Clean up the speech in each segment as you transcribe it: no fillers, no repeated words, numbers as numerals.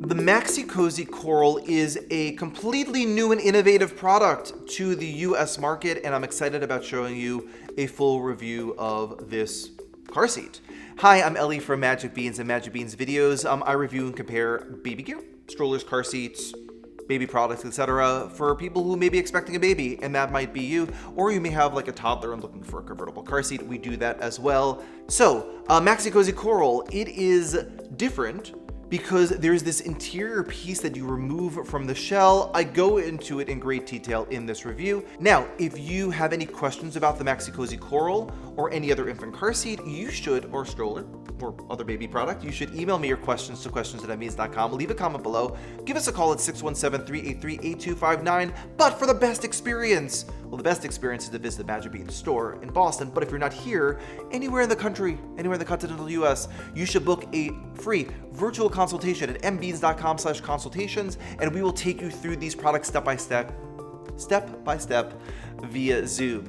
The Maxi Cosi Coral is a completely new and innovative product to the US market, and I'm excited about showing you a full review of this car seat. Hi, I'm Ellie from Magic Beans and Magic Beans videos. I review and compare baby gear, strollers, car seats, baby products, etc. for people who may be expecting a baby, and that might be you, or you may have like a toddler and looking for a convertible car seat. We do that as well. So, Maxi Cosi Coral, it is different because there's this interior piece that you remove from the shell. I go into it in great detail in this review. Now, if you have any questions about the Maxi Cosi Coral or any other infant car seat, you should, or stroller, or other baby product, you should email me your questions to questions@mbeans.com. Leave a comment below. Give us a call at 617-383-8259. But for the best experience, well, the best experience is to visit the Magic Beans store in Boston. But if you're not here, anywhere in the country, anywhere in the continental US, you should book a free virtual consultation at mbeans.com/consultations, and we will take you through these products step by step via Zoom.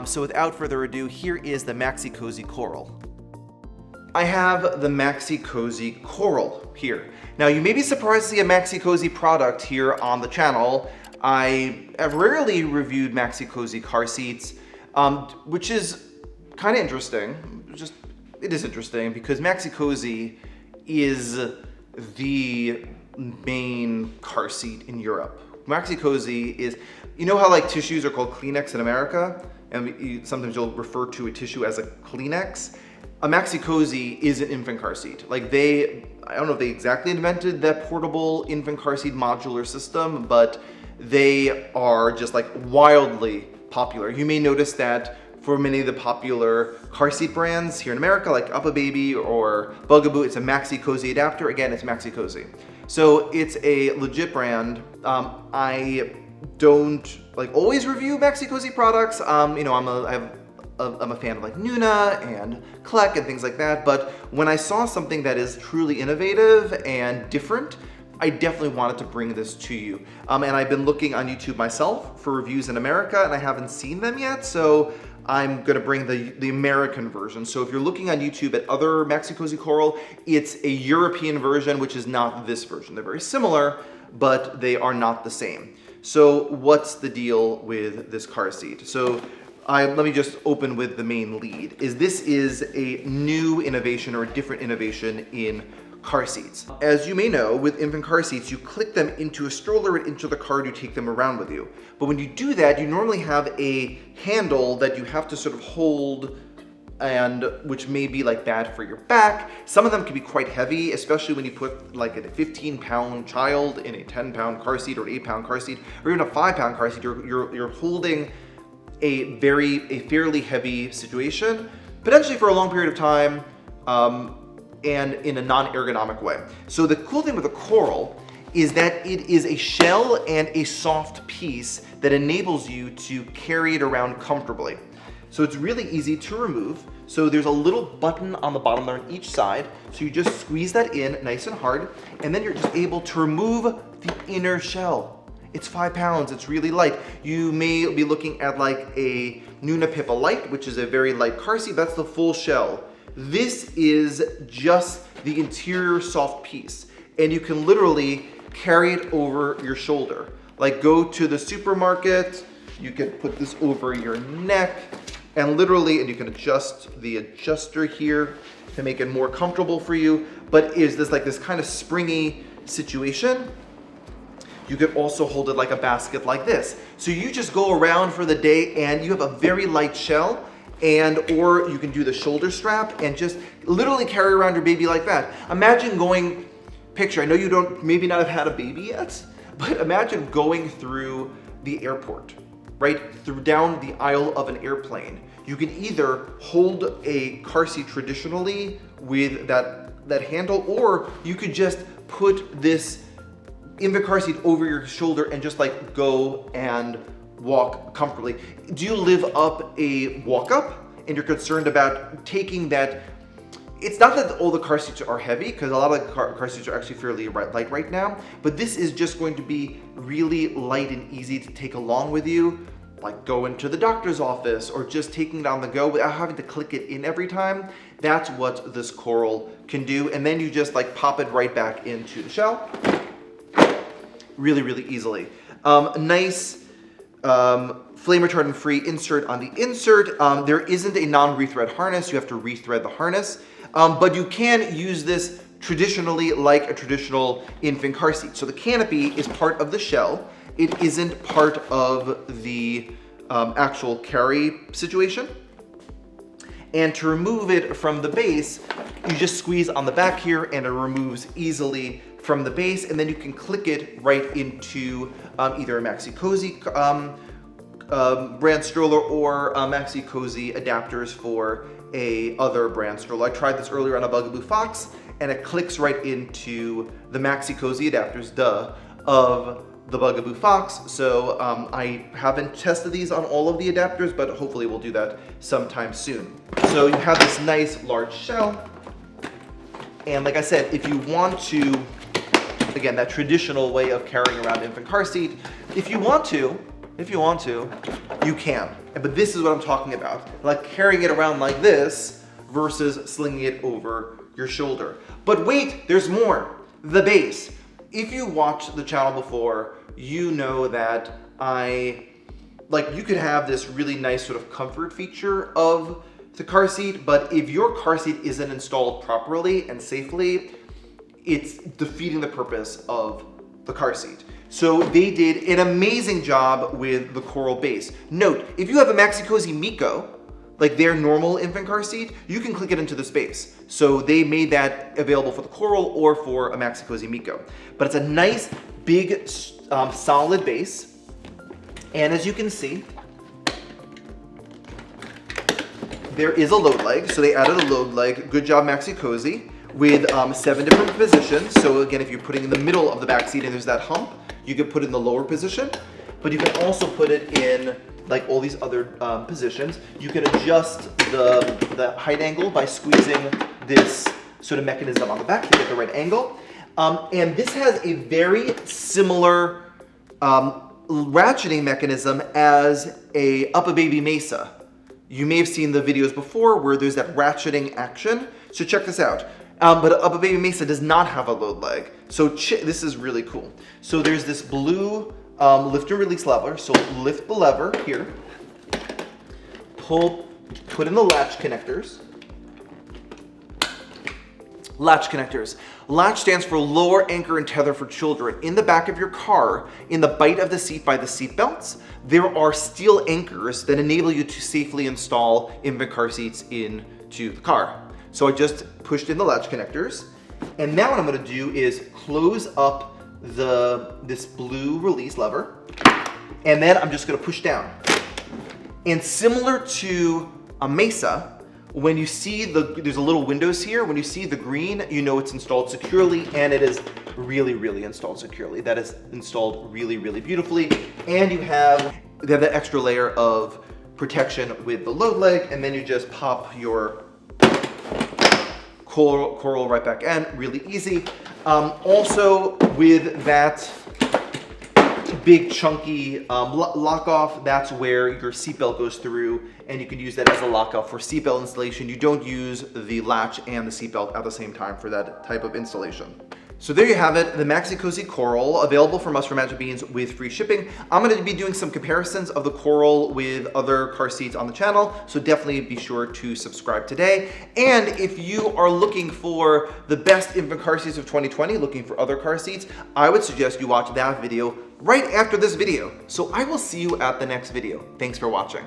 So without further ado, here is the Maxi Cosi Coral. I have the Maxi Cosi Coral here. Now, you may be surprised to see a Maxi Cosi product here on the channel. I have rarely reviewed Maxi Cosi car seats, which is kind of interesting. It is interesting because Maxi Cosi is the main car seat in Europe. Maxi Cosi is, you know how like tissues are called Kleenex in America? And sometimes you'll refer to a tissue as a Kleenex. A Maxi Cosi is an infant car seat. I don't know if they exactly invented that portable infant car seat modular system, but they are just like wildly popular. You may notice that for many of the popular car seat brands here in America, like UPPAbaby or Bugaboo, it's a Maxi Cosi adapter. Again, it's Maxi Cosi. So it's a legit brand. I don't always review Maxi Cosi products. I'm a fan of like Nuna and Kleck and things like that. But when I saw something that is truly innovative and different, I definitely wanted to bring this to you. And I've been looking on YouTube myself for reviews in America, and I haven't seen them yet. So I'm gonna bring the American version. So if you're looking on YouTube at other Maxi Cosi Coral, it's a European version, which is not this version. They're very similar, but they are not the same. So what's the deal with this car seat? So let me just open with the main lead. This is a new innovation or a different innovation in car seats. As you may know, with infant car seats, you click them into a stroller and into the car, you take them around with you. But when you do that, you normally have a handle that you have to sort of hold, and which may be like bad for your back. Some of them can be quite heavy, especially when you put like a 15-pound child in a 10-pound car seat or an 8-pound car seat, or even a 5-pound car seat. You're holding a fairly heavy situation, potentially for a long period of time, and in a non-ergonomic way. So the cool thing with the Coral is that it is a shell and a soft piece that enables you to carry it around comfortably. So it's really easy to remove. So there's a little button on the bottom there on each side. So you just squeeze that in nice and hard, and then you're just able to remove the inner shell. It's 5 pounds, it's really light. You may be looking at like a Nuna Pippa Light, which is a very light car seat. That's the full shell. This is just the interior soft piece, and you can literally carry it over your shoulder. Like go to the supermarket, you can put this over your neck, and you can adjust the adjuster here to make it more comfortable for you. But is this like this kind of springy situation? You could also hold it like a basket like this. So you just go around for the day and you have a very light shell, or you can do the shoulder strap and just literally carry around your baby like that. Imagine going, I know you don't maybe not have had a baby yet, but imagine going through the airport, right? Down the aisle of an airplane. You can either hold a car seat traditionally with that handle, or you could just put this infant car seat over your shoulder and just like go and walk comfortably. Do you live up a walk up and you're concerned about taking that? It's not that all the car seats are heavy, because a lot of the car seats are actually fairly light right now, but this is just going to be really light and easy to take along with you, like going to the doctor's office or just taking it on the go without having to click it in every time. That's what this coral can do. And then you just like pop it right back into the shell. Really, really easily. Nice flame retardant free insert on the insert. There isn't a non-rethread harness. You have to rethread the harness. But you can use this traditionally like a traditional infant car seat. So the canopy is part of the shell. It isn't part of the actual carry situation. And to remove it from the base, you just squeeze on the back here and it removes easily from the base, and then you can click it right into either a Maxi Cosi brand stroller or Maxi Cosi adapters for a other brand stroller. I tried this earlier on a Bugaboo Fox, and it clicks right into the Maxi Cosi adapters, of the Bugaboo Fox. So I haven't tested these on all of the adapters, but hopefully we'll do that sometime soon. So you have this nice large shell. And like I said, if you want to, again, that traditional way of carrying around infant car seat, if you want to, you can. But this is what I'm talking about. Like carrying it around like this versus slinging it over your shoulder. But wait, there's more. The base. If you watched the channel before, you know that you could have this really nice sort of comfort feature of the car seat, but if your car seat isn't installed properly and safely, it's defeating the purpose of the car seat. So they did an amazing job with the coral base. Note, if you have a Maxi Cosi Miko, like their normal infant car seat, you can click it into the space. So they made that available for the coral or for a Maxi Cosi Miko. But it's a nice, big, solid base. And as you can see, there is a load leg. So they added a load leg. Good job, Maxi Cosi, with 7 different positions. So again, if you're putting in the middle of the back seat and there's that hump, you can put it in the lower position, but you can also put it in like all these other positions. You can adjust the height angle by squeezing this sort of mechanism on the back to get the right angle. And this has a very similar ratcheting mechanism as a Up a Baby Mesa. You may have seen the videos before where there's that ratcheting action. So check this out. But Up a Baby Mesa does not have a load leg. So this is really cool. So there's this blue lift and release lever. So lift the lever here, put in the latch connectors. Latch connectors. Latch stands for lower anchor and tether for children. In the back of your car, in the bite of the seat by the seat belts, there are steel anchors that enable you to safely install infant car seats into the car. So I just pushed in the latch connectors, and now what I'm going to do is close up this blue release lever, and then I'm just going to push down. And similar to a Mesa, when you see there's a little windows here, when you see the green, you know it's installed securely, and it is really, really installed securely. That is installed really, really beautifully, and they have that extra layer of protection with the load leg, and then you just pop your coral right back in, really easy. Also with that big chunky lock off, that's where your seatbelt goes through, and you can use that as a lockout for seatbelt installation. You don't use the latch and the seatbelt at the same time for that type of installation. So there you have it, the Maxi Cosi Coral, available from us for Magic Beans with free shipping. I'm going to be doing some comparisons of the Coral with other car seats on the channel, so definitely be sure to subscribe today. And if you are looking for the best infant car seats of 2020, looking for other car seats, I would suggest you watch that video right after this video. So I will see you at the next video. Thanks for watching.